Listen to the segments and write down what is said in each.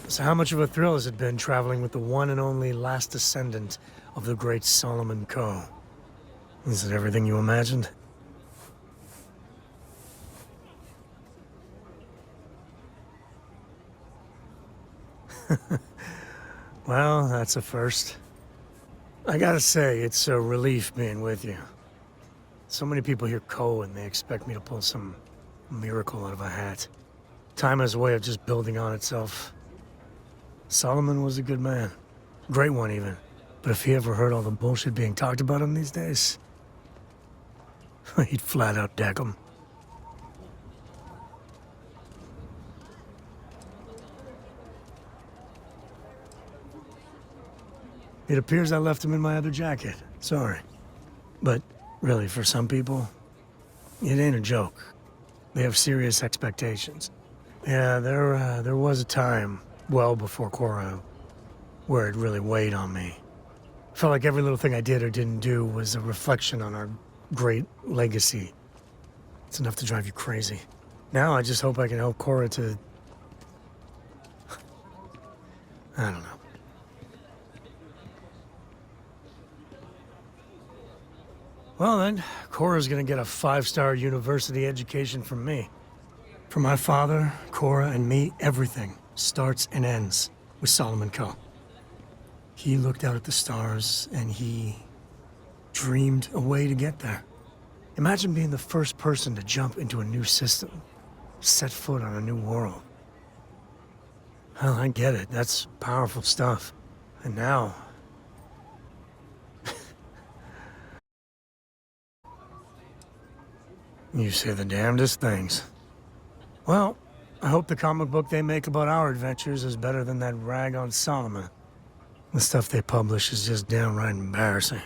So how much of a thrill has it been traveling with the one and only last descendant of the great Solomon Coe? Is it everything you imagined? Well, that's a first. I gotta say, it's a relief being with you. So many people hear Coe and they expect me to pull some miracle out of a hat. Time has a way of just building on itself. Solomon was a good man. Great one, even. But if he ever heard all the bullshit being talked about him these days, he'd flat out deck him. It appears I left him in my other jacket. Sorry. But really, for some people, it ain't a joke. They have serious expectations. Yeah, there was a time, well before Cora, where it really weighed on me. Felt like every little thing I did or didn't do was a reflection on our great legacy. It's enough to drive you crazy. Now I just hope I can help Cora to... I don't know. Well then, Cora's gonna get a 5-star university education from me. For my father, Cora, and me, everything starts and ends with Solomon Coe. He looked out at the stars, and he dreamed a way to get there. Imagine being the first person to jump into a new system, set foot on a new world. Well, I get it. That's powerful stuff. And now... you say the damnedest things. Well, I hope the comic book they make about our adventures is better than that rag on Solomon. The stuff they publish is just downright embarrassing.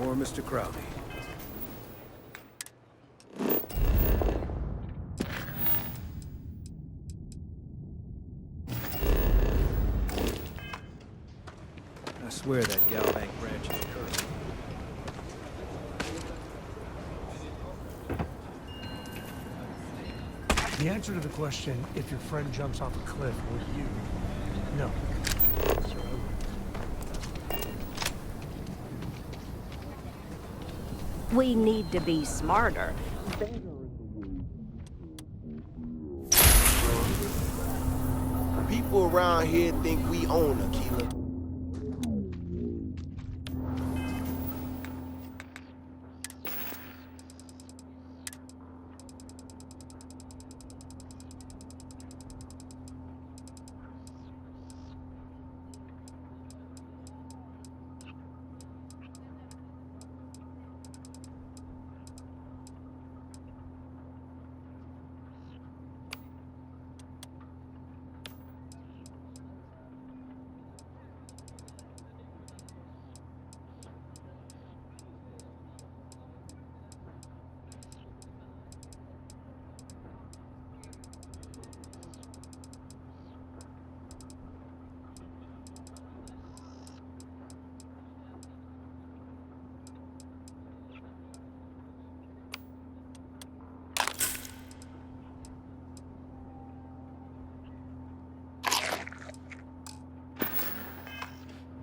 Or Mr. Crowley. I swear that Galbank branch is cursed. The answer to the question, if your friend jumps off a cliff, would you? No. We need to be smarter. People around here think we own Akila.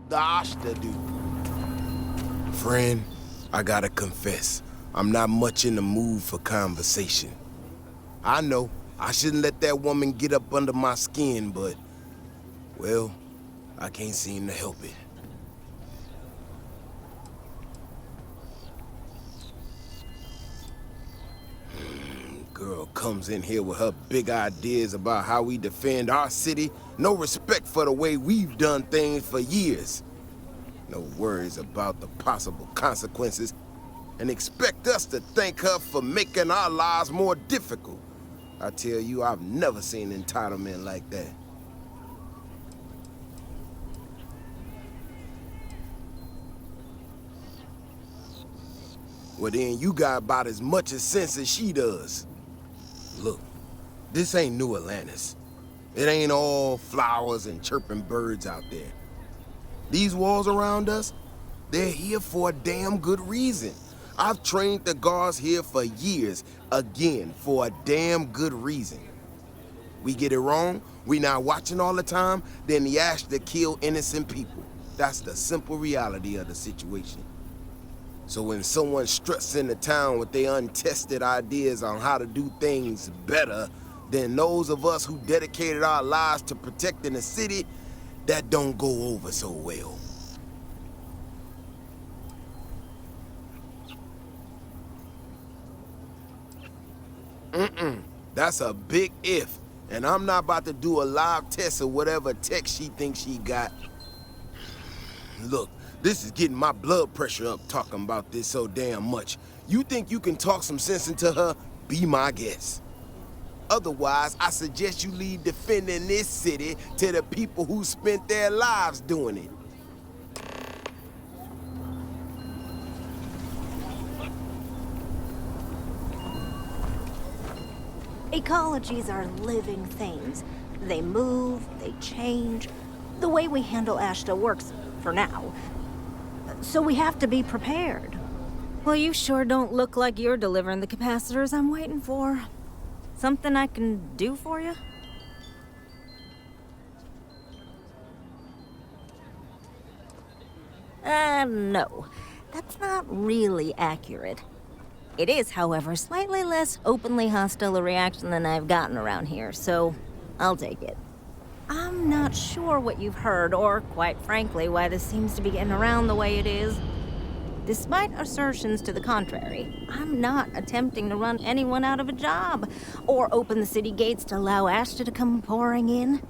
The Ashta dude. Friend, I gotta confess, I'm not much in the mood for conversation. I know, I shouldn't let that woman get up under my skin, but, well, I can't seem to help it. Girl comes in here with her big ideas about how we defend our city. No respect for the way we've done things for years. No worries about the possible consequences. And expect us to thank her for making our lives more difficult. I tell you, I've never seen entitlement like that. Well then, you got about as much sense as she does. Look, this ain't New Atlantis. It ain't all flowers and chirping birds out there. These walls around us, they're here for a damn good reason. I've trained the guards here for years, again, for a damn good reason. We get it wrong, we not watching all the time, then the ash to kill innocent people. That's the simple reality of the situation. So when someone struts into town with their untested ideas on how to do things better than those of us who dedicated our lives to protecting the city, that don't go over so well. That's a big if, and I'm not about to do a live test of whatever tech she thinks she got. Look, this is getting my blood pressure up talking about this so damn much. You think you can talk some sense into her? Be my guest. Otherwise, I suggest you leave defending this city to the people who spent their lives doing it. Ecologies are living things. They move, they change. The way we handle ash still works, for now. So we have to be prepared. Well, you sure don't look like you're delivering the capacitors I'm waiting for. Something I can do for you? No. That's not really accurate. It is, however, slightly less openly hostile a reaction than I've gotten around here, so I'll take it. I'm not sure what you've heard, or, quite frankly, why this seems to be getting around the way it is. Despite assertions to the contrary, I'm not attempting to run anyone out of a job, or open the city gates to allow Ashton to come pouring in.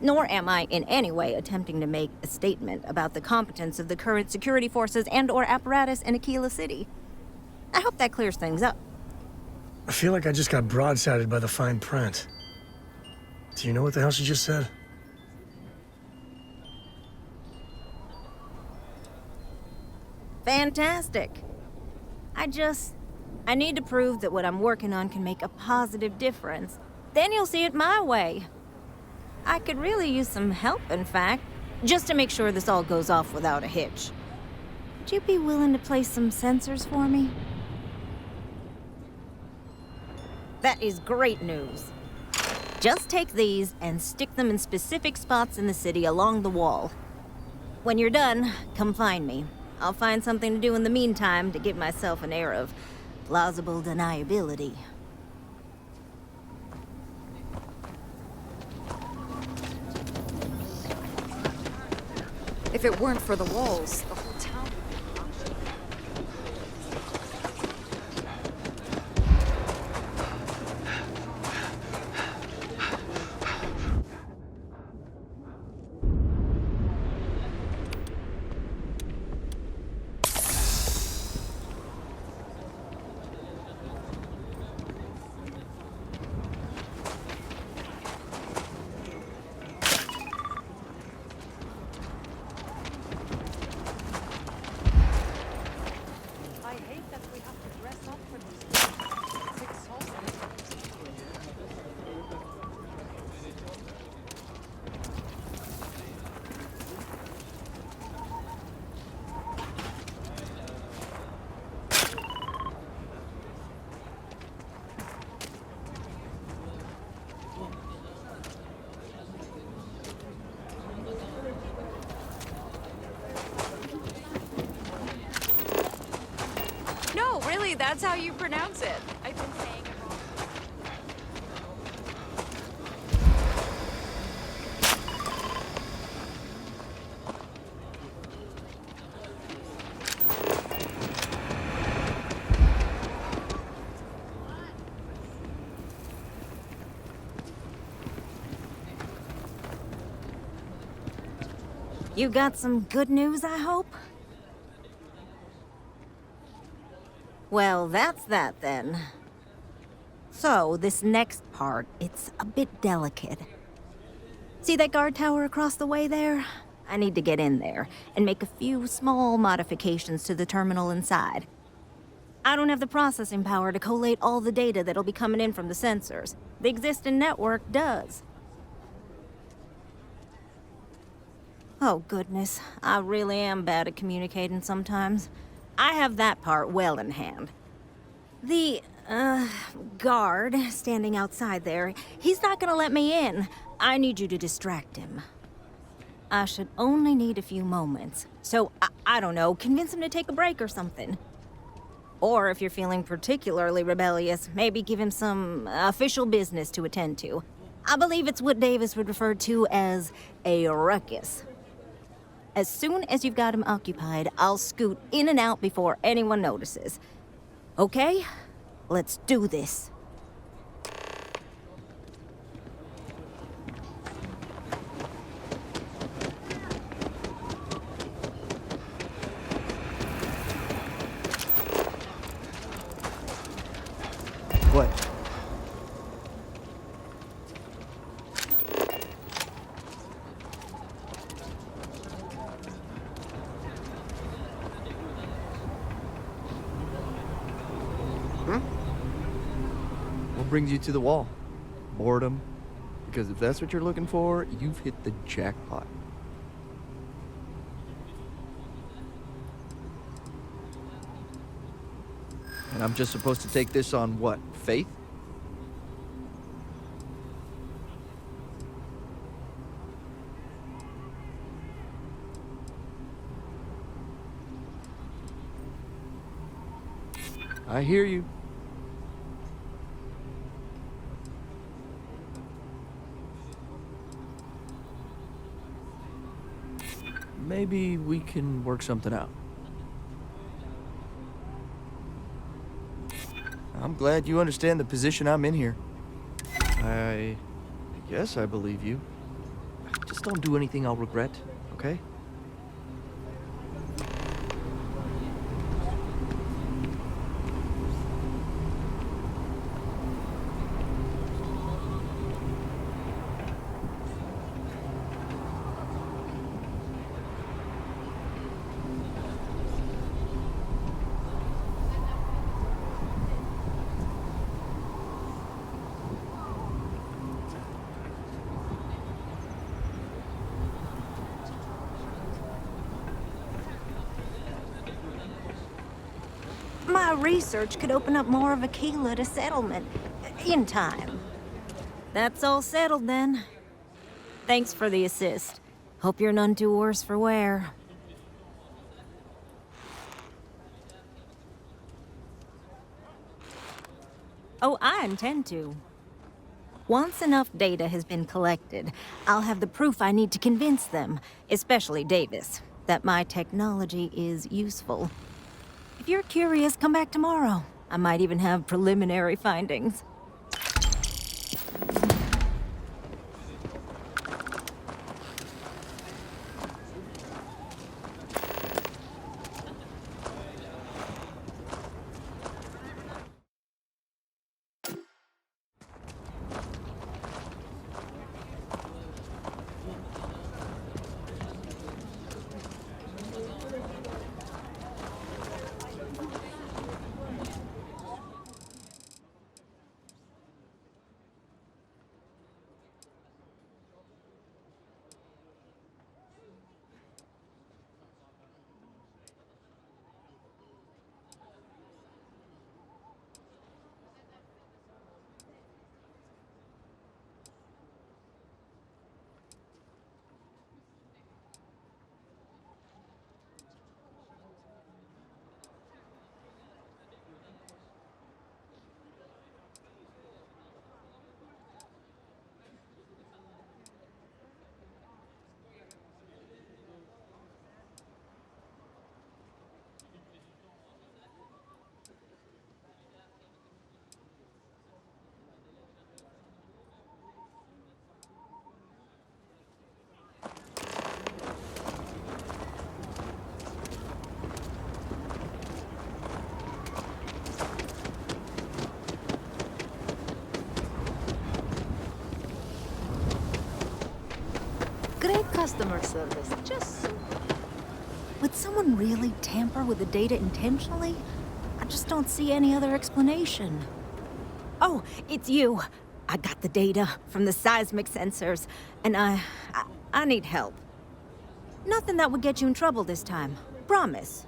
Nor am I in any way attempting to make a statement about the competence of the current security forces and/or apparatus in Akila City. I hope that clears things up. I feel like I just got broadsided by the fine print. Do you know what the hell she just said? Fantastic. I need to prove that what I'm working on can make a positive difference. Then you'll see it my way. I could really use some help, in fact, just to make sure this all goes off without a hitch. Would you be willing to place some sensors for me? That is great news. Just take these and stick them in specific spots in the city along the wall. When you're done, come find me. I'll find something to do in the meantime to give myself an air of plausible deniability. If it weren't for the walls, the whole town would be No, really, that's how you pronounce it. I've been saying it wrong. You got some good news, I hope? Well, that's that then. So, this next part, it's a bit delicate. See that guard tower across the way there? I need to get in there and make a few small modifications to the terminal inside. I don't have the processing power to collate all the data that'll be coming in from the sensors. The existing network does. Oh, goodness. I really am bad at communicating sometimes. I have that part well in hand. The, guard standing outside there, he's not gonna let me in. I need you to distract him. I should only need a few moments. So, I don't know, convince him to take a break or something. Or if you're feeling particularly rebellious, maybe give him some official business to attend to. I believe it's what Davis would refer to as a ruckus. As soon as you've got him occupied, I'll scoot in and out before anyone notices. Okay? Let's do this. What? What brings you to the wall? Boredom? Because if that's what you're looking for, you've hit the jackpot. And I'm just supposed to take this on what? Faith? I hear you. Maybe we can work something out. I'm glad you understand the position I'm in here. I guess I believe you. Just don't do anything I'll regret, okay? My research could open up more of Akila to settlement. In time. That's all settled then. Thanks for the assist. Hope you're none too worse for wear. Oh, I intend to. Once enough data has been collected, I'll have the proof I need to convince them, especially Davis, that my technology is useful. If you're curious, come back tomorrow. I might even have preliminary findings. Great customer service, just so. Would someone really tamper with the data intentionally? I just don't see any other explanation. Oh, it's you. I got the data from the seismic sensors, and I need help. Nothing that would get you in trouble this time. Promise.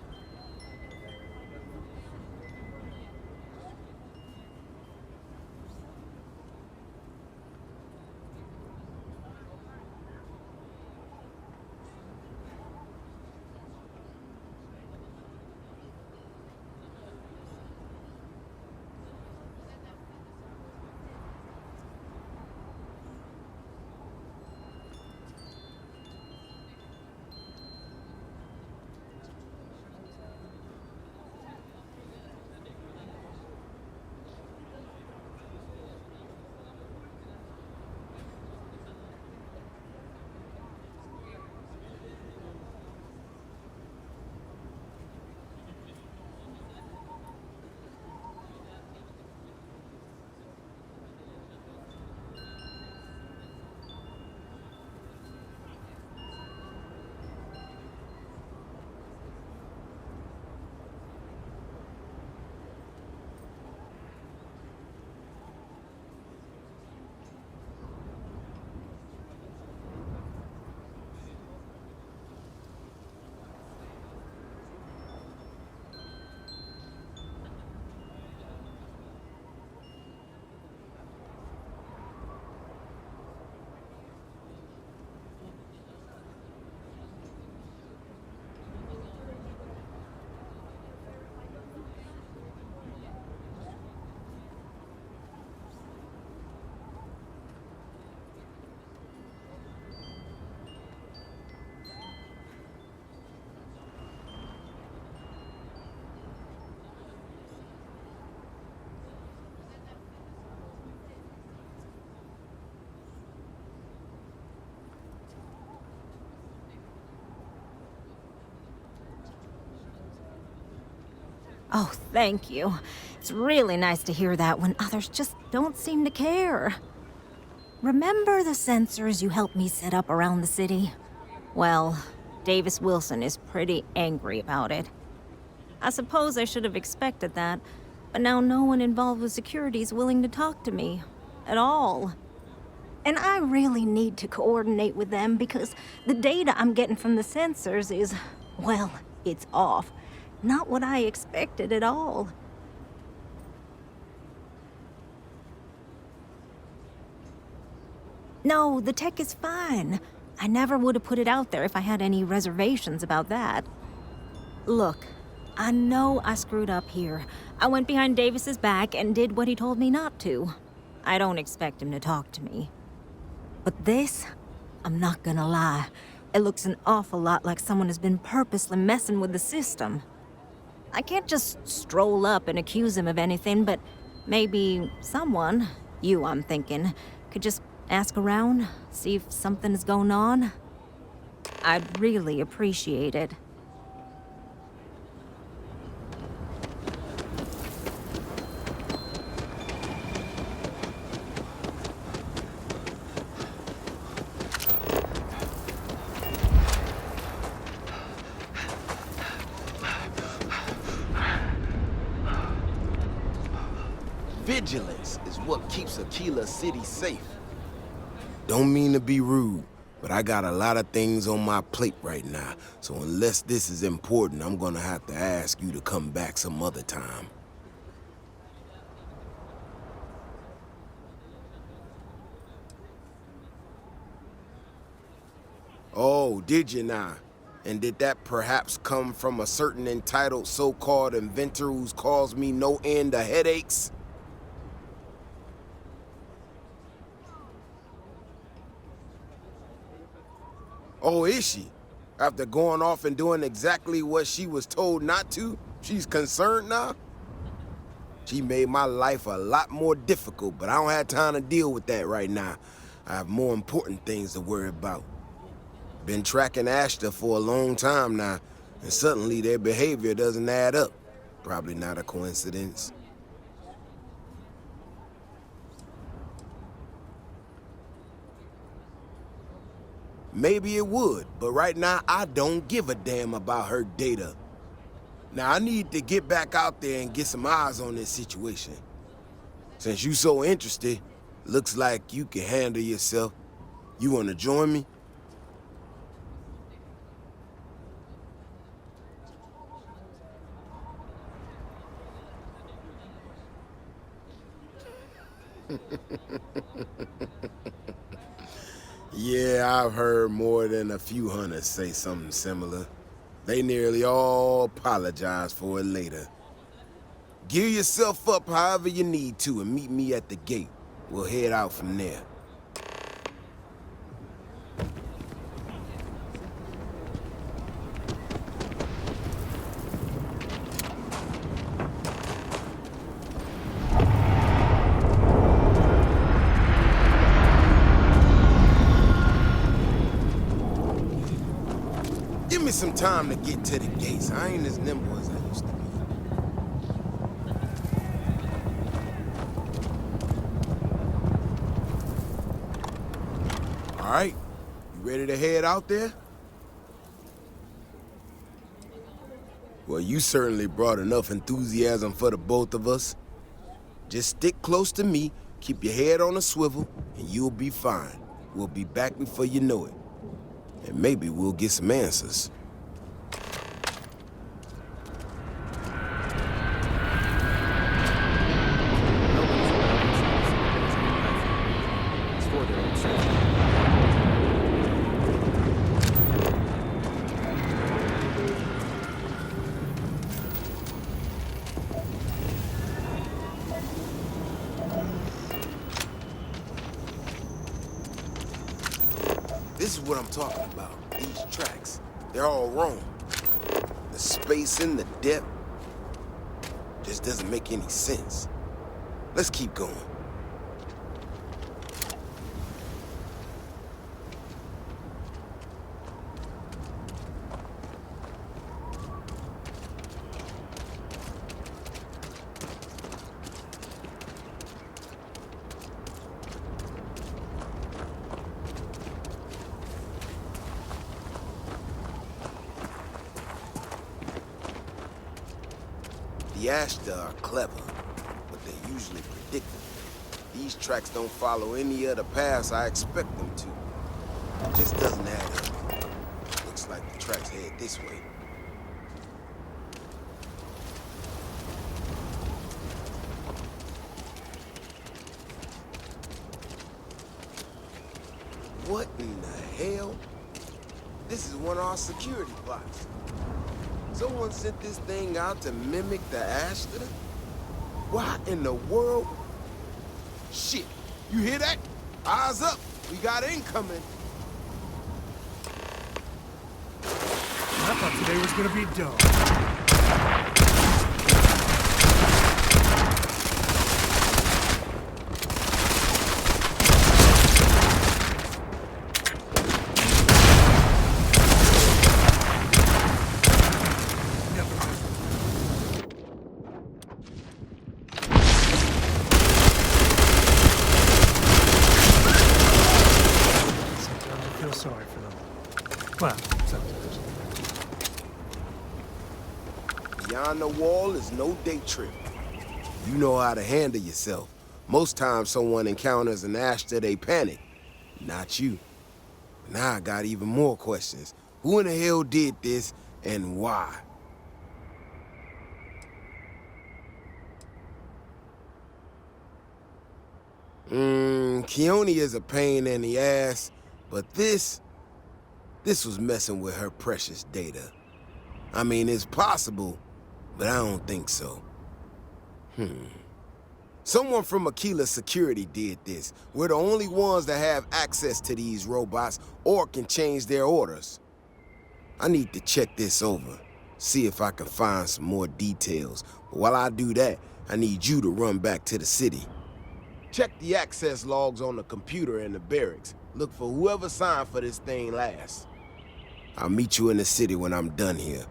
Oh, thank you. It's really nice to hear that when others just don't seem to care. Remember the sensors you helped me set up around the city? Well, Davis Wilson is pretty angry about it. I suppose I should have expected that, but now no one involved with security is willing to talk to me. At all. And I really need to coordinate with them because the data I'm getting from the sensors is, well, it's off. Not what I expected at all. No, the tech is fine. I never would have put it out there if I had any reservations about that. Look, I know I screwed up here. I went behind Davis's back and did what he told me not to. I don't expect him to talk to me. But this, I'm not gonna lie, it looks an awful lot like someone has been purposely messing with the system. I can't just stroll up and accuse him of anything, but maybe someone, you I'm thinking, could just ask around, see if something is going on. I'd really appreciate it. Vigilance is what keeps Akila City safe. Don't mean to be rude, but I got a lot of things on my plate right now, so unless this is important, I'm gonna have to ask you to come back some other time. Oh, did you now? And did that perhaps come from a certain entitled so-called inventor who's caused me no end of headaches? Oh, is she? After going off and doing exactly what she was told not to, she's concerned now? She made my life a lot more difficult, but I don't have time to deal with that right now. I have more important things to worry about. Been tracking Ashta for a long time now, and suddenly their behavior doesn't add up. Probably not a coincidence. Maybe it would, but right now I don't give a damn about her data. Now I need to get back out there and get some eyes on this situation. Since you so interested, looks like you can handle yourself. You wanna join me? Yeah, I've heard more than a few hunters say something similar. They nearly all apologize for it later. Gear yourself up however you need to and meet me at the gate. We'll head out from there. Give me some time to get to the gates. I ain't as nimble as I used to be. All right, you ready to head out there? Well, you certainly brought enough enthusiasm for the both of us. Just stick close to me, keep your head on a swivel, and you'll be fine. We'll be back before you know it. And maybe we'll get some answers. It's for their own safety. This is what I'm talking about. These tracks. They're all wrong. The spacing, the depth, just doesn't make any sense. Let's keep going. The Ashta are clever, but they're usually predictable. These tracks don't follow any other paths I expect them to. It just doesn't add up. Looks like the tracks head this way. What in the hell? This is one of our security plots. Someone sent this thing out to mimic the Ashta? Why in the world? Shit, you hear that? Eyes up, we got incoming. I thought today was gonna be dull. Sometimes I feel sorry for them. Well, sometimes. Beyond the wall is no day trip. You know how to handle yourself. Most times someone encounters an Ashta, they panic. Not you. Now I got even more questions. Who in the hell did this, and why? Keone is a pain in the ass, but this was messing with her precious data. I mean, it's possible, but I don't think so. Someone from Akila Security did this. We're the only ones that have access to these robots or can change their orders. I need to check this over, see if I can find some more details. But while I do that, I need you to run back to the city. Check the access logs on the computer in the barracks. Look for whoever signed for this thing last. I'll meet you in the city when I'm done here.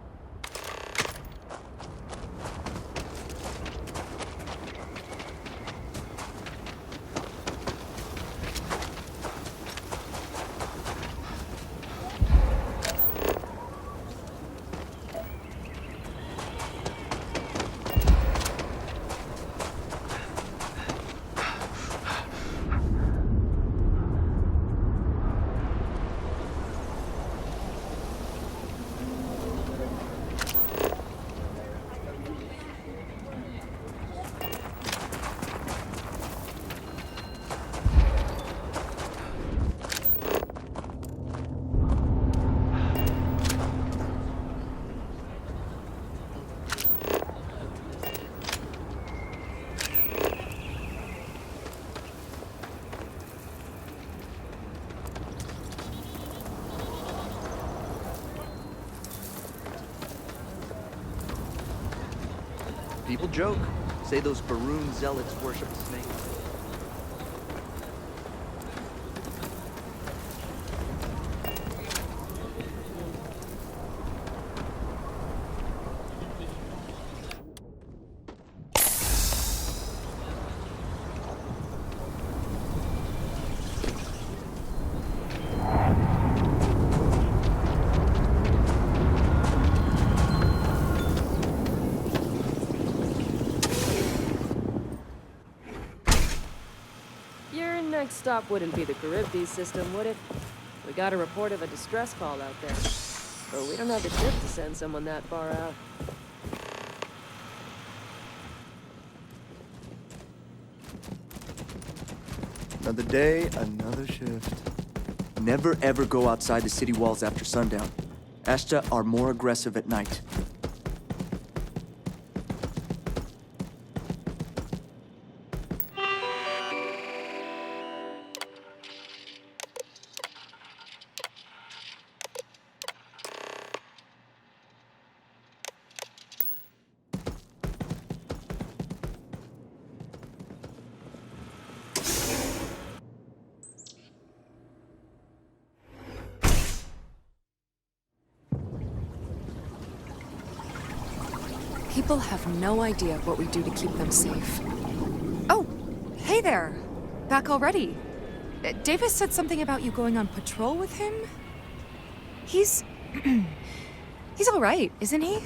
People joke. Say those Baroon zealots worship a snake. Your next stop wouldn't be the Charybdis system, would it? We got a report of a distress call out there. But we don't have the ship to send someone that far out. Another day, another shift. Never ever go outside the city walls after sundown. Ashta are more aggressive at night. People have no idea what we do to keep them safe. Oh, hey there. Back already. Davis said something about you going on patrol with him? He's... he's all right, isn't he?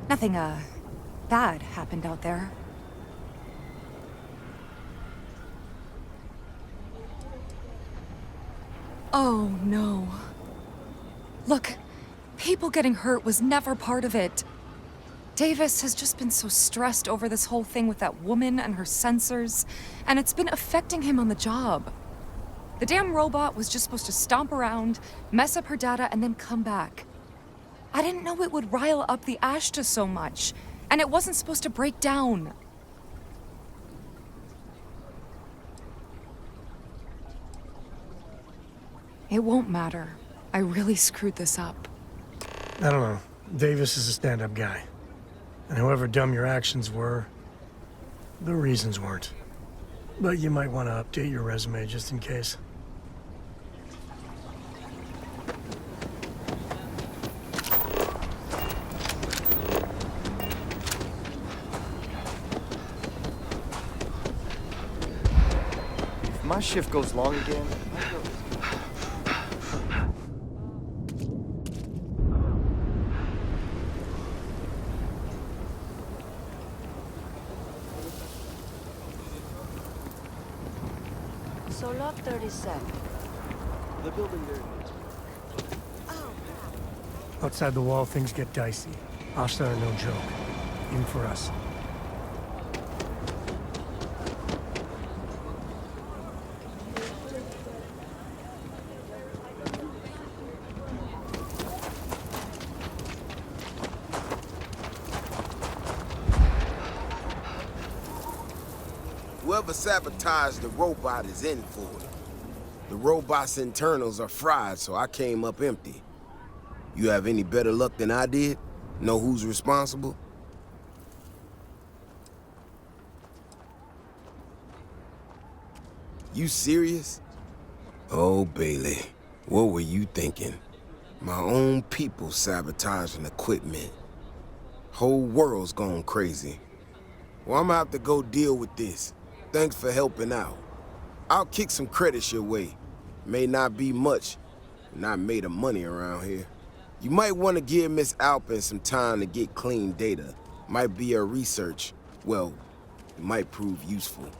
Nothing, bad happened out there. Oh, no. Look, people getting hurt was never part of it. Davis has just been so stressed over this whole thing with that woman and her sensors, and it's been affecting him on the job. The damn robot was just supposed to stomp around, mess up her data, and then come back. I didn't know it would rile up the Ashta so much, and it wasn't supposed to break down. It won't matter. I really screwed this up. I don't know. Davis is a stand-up guy. And however dumb your actions were, the reasons weren't. But you might want to update your resume just in case. If my shift goes long again, So lot 37. the building there. Outside the wall, things get dicey. Ashta are no joke. In for us. Whoever sabotaged the robot is in for it. The robot's internals are fried, so I came up empty. You have any better luck than I did? Know who's responsible? You serious? Oh, Bailey, what were you thinking? My own people sabotaging equipment. Whole world's gone crazy. Well, I'm gonna have to go deal with this. Thanks for helping out. I'll kick some credits your way. May not be much, not made of money around here. You might want to give Miss Alpin some time to get clean data. Might be her research. Well, it might prove useful.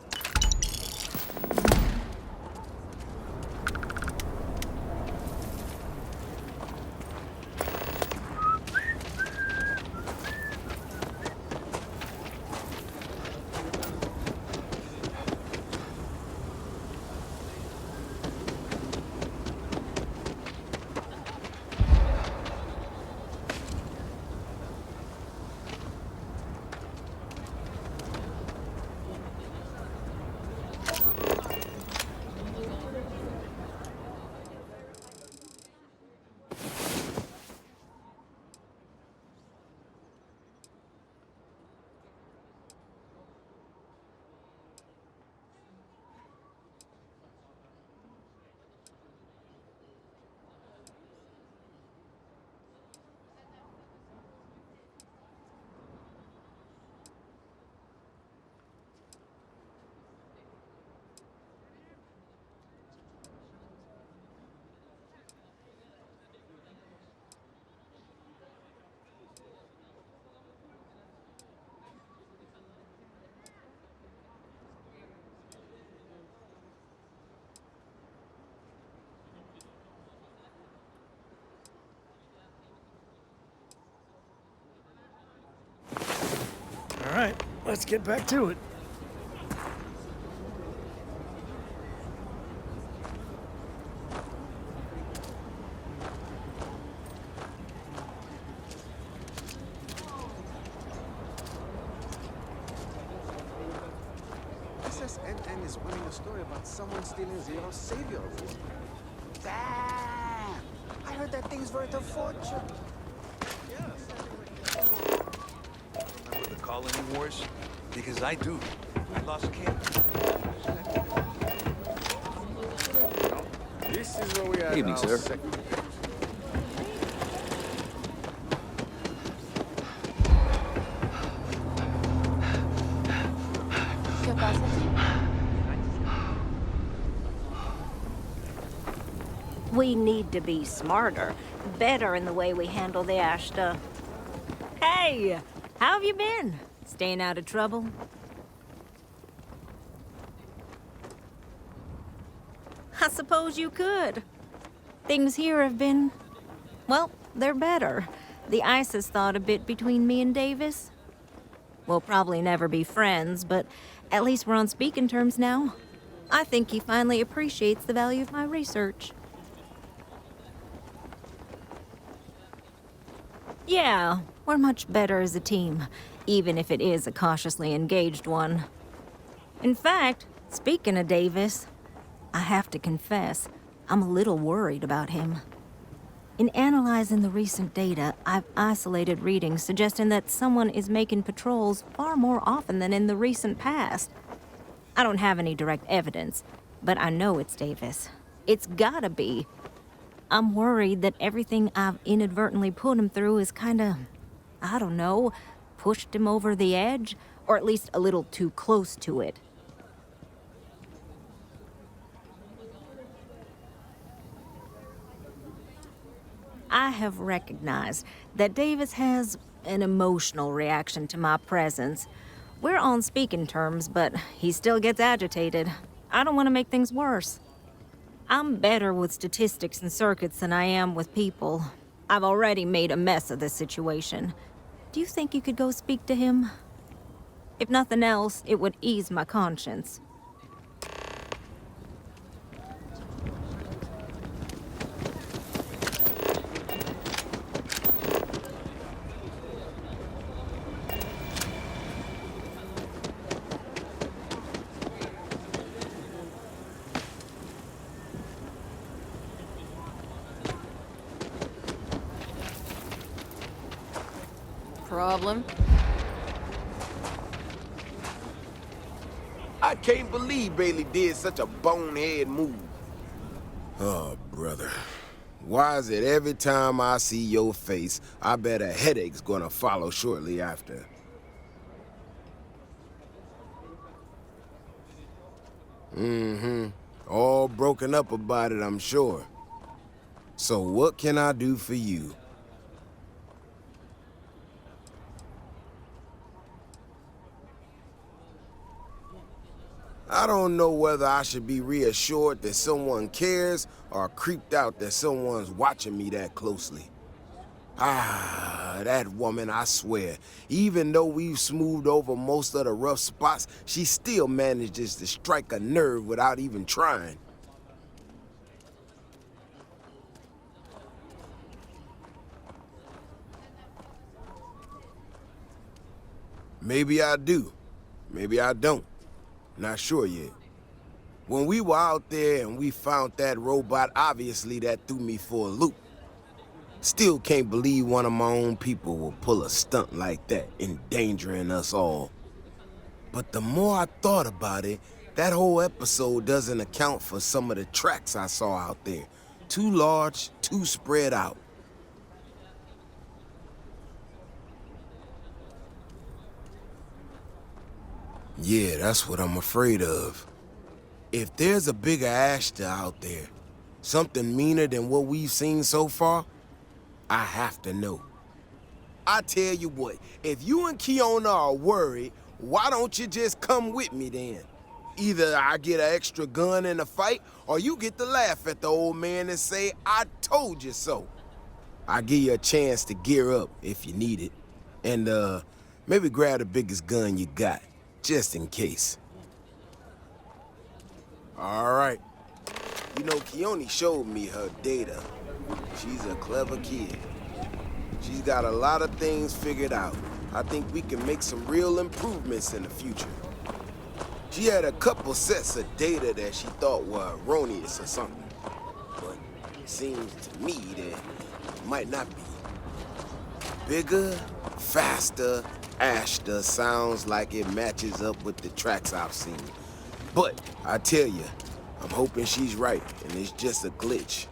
let's get back to it. SSNN is winning a story about someone stealing Zero's Savior Award. Damn! I heard that thing's worth a fortune. Remember the colony wars? Because I do. I lost kin. This is where we are. Evening, now, sir. ¿Qué pasa aquí? We need to be smarter, better in the way we handle the Ashta. Hey, how have you been? Staying out of trouble? I suppose you could. Things here have been, well, they're better. The ice has thawed a bit between me and Davis. We'll probably never be friends, but at least we're on speaking terms now. I think he finally appreciates the value of my research. Yeah, we're much better as a team, even if it is a cautiously engaged one. In fact, speaking of Davis, I have to confess, I'm a little worried about him. In analyzing the recent data, I've isolated readings suggesting that someone is making patrols far more often than in the recent past. I don't have any direct evidence, but I know it's Davis. It's gotta be. I'm worried that everything I've inadvertently put him through is kinda, I don't know, pushed him over the edge, or at least a little too close to it. I have recognized that Davis has an emotional reaction to my presence. We're on speaking terms, but he still gets agitated. I don't want to make things worse. I'm better with statistics and circuits than I am with people. I've already made a mess of this situation. Do you think you could go speak to him? If nothing else, it would ease my conscience. Problem? I can't believe Bailey did such a bonehead move. Oh, brother. Why is it every time I see your face, I bet a headache's gonna follow shortly after? Mm-hmm. All broken up about it, I'm sure. So what can I do for you? I don't know whether I should be reassured that someone cares or creeped out that someone's watching me that closely. Ah, that woman, I swear. Even though we've smoothed over most of the rough spots, she still manages to strike a nerve without even trying. Maybe I do. Maybe I don't. Not sure yet. When we were out there and we found that robot, obviously that threw me for a loop. Still can't believe one of my own people will pull a stunt like that, endangering us all. But the more I thought about it, that whole episode doesn't account for some of the tracks I saw out there. Too large, too spread out. Yeah, that's what I'm afraid of. If there's a bigger Ashta out there, something meaner than what we've seen so far, I have to know. I tell you what, if you and Kiona are worried, why don't you just come with me then? Either I get an extra gun in the fight, or you get to laugh at the old man and say, I told you so. I give you a chance to gear up if you need it. And, Maybe grab the biggest gun you got, just in case. All right. You know, Keone showed me her data. She's a clever kid. She's got a lot of things figured out. I think we can make some real improvements in the future. She had a couple sets of data that she thought were erroneous or something. But it seems to me that it might not be. Bigger, faster, Ashta sounds like it matches up with the tracks I've seen. But I tell you, I'm hoping she's right and it's just a glitch.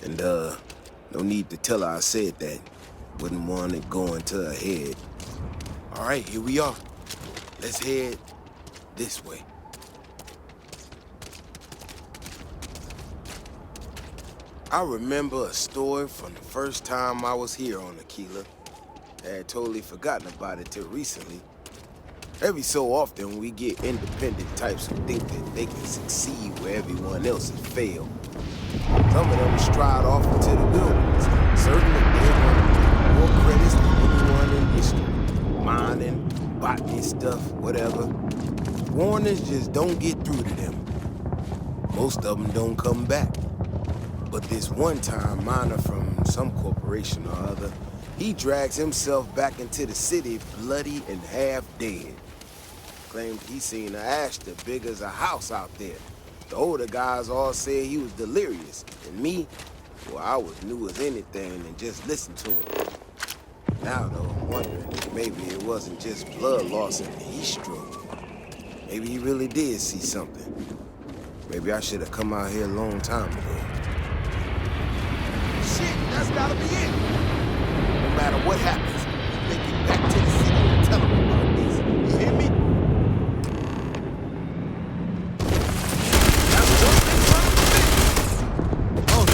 And no need to tell her I said that. Wouldn't want it going to her head. All right, here we are. Let's head this way. I remember a story from the first time I was here on Akila. I had totally forgotten about it till recently. Every so often, we get independent types who think that they can succeed where everyone else has failed. Some of them stride off into the wilderness, certain that they want to get more credits than anyone in history. Mining, botany stuff, whatever. Warnings just don't get through to them. Most of them don't come back. But this one-time miner from some corporation or other, he drags himself back into the city bloody and half dead. Claimed he seen an Ashta big as a house out there. The older guys all said he was delirious. And me, well, I was new as anything and just listened to him. Now, though, I'm wondering if maybe it wasn't just blood loss and heat stroke. Maybe he really did see something. Maybe I should have come out here a long time ago. Shit, that's gotta be it. No matter what happens, we make it back to the city and tell them about this. You hear me? That's just in front of the fence. Oh,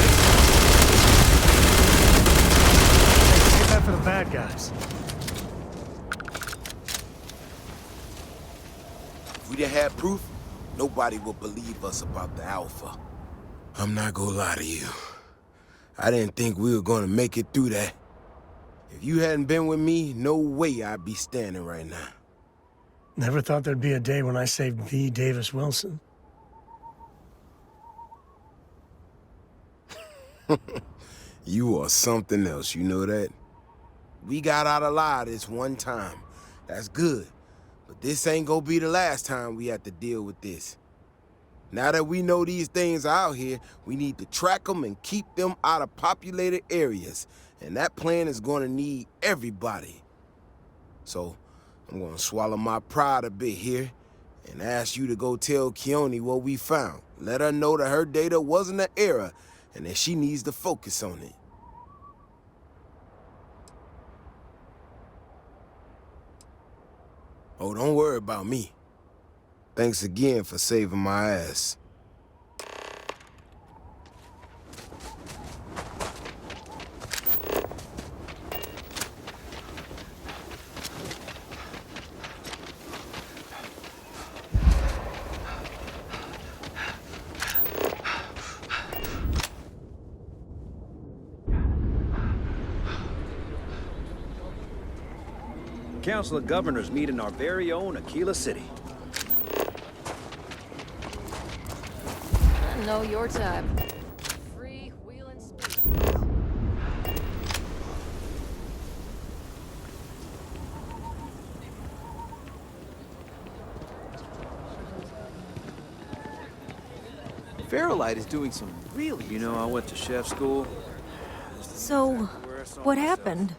Hey, save that for the bad guys. If we didn't have proof, nobody would believe us about the Alpha. I'm not gonna lie to you. I didn't think we were gonna make it through that. If you hadn't been with me, no way I'd be standing right now. Never thought there'd be a day when I saved the Davis Wilson. You are something else, you know that? We got out alive this one time. That's good. But this ain't gonna be the last time we have to deal with this. Now that we know these things are out here, we need to track them and keep them out of populated areas. And that plan is gonna need everybody. So, I'm gonna swallow my pride a bit here and ask you to go tell Keone what we found. Let her know that her data wasn't an error and that she needs to focus on it. Oh, don't worry about me. Thanks again for saving my ass. Council of Governors meet in our very own Akila City. I know your type. Free wheeling space. Feralite is doing some really... You know, I went to chef school. So, what happened?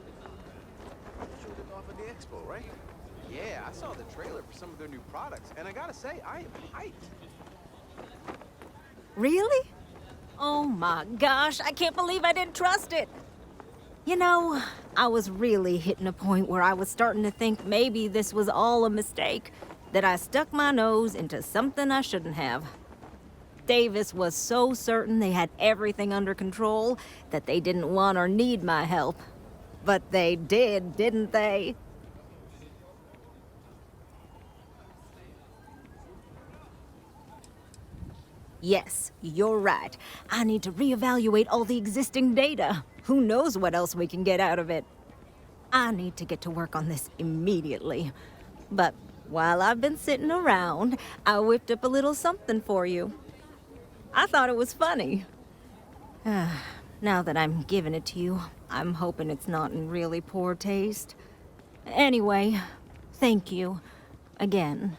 Showed it off at the expo, right? Yeah, I saw the trailer for some of their new products, and I gotta say, I am hyped. Really? Oh my gosh, I can't believe I didn't trust it. You know, I was really hitting a point where I was starting to think maybe this was all a mistake, that I stuck my nose into something I shouldn't have. Davis was so certain they had everything under control that they didn't want or need my help. But they did, didn't they? Yes, you're right. I need to reevaluate all the existing data. Who knows what else we can get out of it? I need to get to work on this immediately. But while I've been sitting around, I whipped up a little something for you. I thought it was funny. Now that I'm giving it to you, I'm hoping it's not in really poor taste. Anyway, thank you. Again.